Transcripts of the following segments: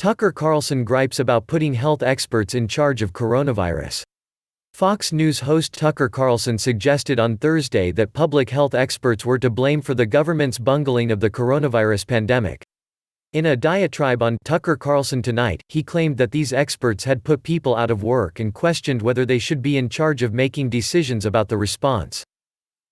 Tucker Carlson gripes about putting health experts in charge of coronavirus. Fox News host Tucker Carlson suggested on Thursday that public health experts were to blame for the government's bungling of the coronavirus pandemic. In a diatribe on Tucker Carlson Tonight, he claimed that these experts had put people out of work and questioned whether they should be in charge of making decisions about the response.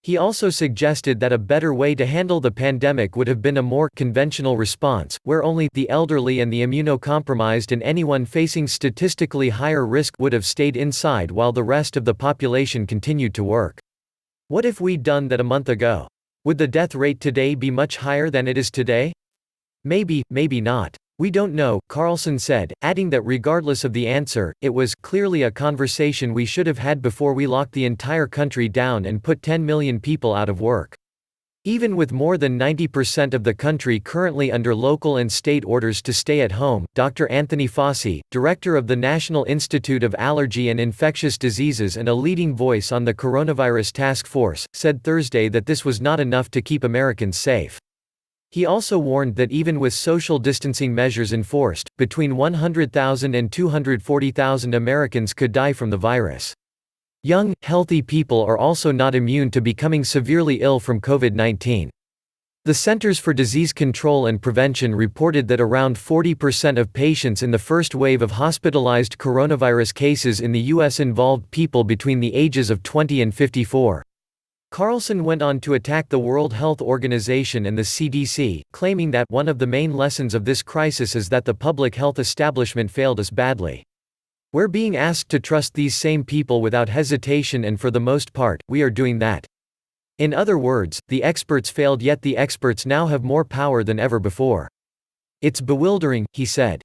He also suggested that a better way to handle the pandemic would have been a more conventional response, where only the elderly and the immunocompromised and anyone facing statistically higher risk would have stayed inside while the rest of the population continued to work. What if we'd done that a month ago? Would the death rate today be much higher than it is today? Maybe, maybe not. We don't know, Carlson said, adding that regardless of the answer, it was clearly a conversation we should have had before we locked the entire country down and put 10 million people out of work. Even with more than 90% of the country currently under local and state orders to stay at home, Dr. Anthony Fauci, director of the National Institute of Allergy and Infectious Diseases and a leading voice on the coronavirus task force, said Thursday that this was not enough to keep Americans safe. He also warned that even with social distancing measures enforced, between 100,000 and 240,000 Americans could die from the virus. Young, healthy people are also not immune to becoming severely ill from COVID-19. The Centers for Disease Control and Prevention reported that around 40% of patients in the first wave of hospitalized coronavirus cases in the U.S. involved people between the ages of 20 and 54. Carlson went on to attack the World Health Organization and the CDC, claiming that one of the main lessons of this crisis is that the public health establishment failed us badly. We're being asked to trust these same people without hesitation, and for the most part, we are doing that. In other words, the experts failed, yet the experts now have more power than ever before. It's bewildering, he said.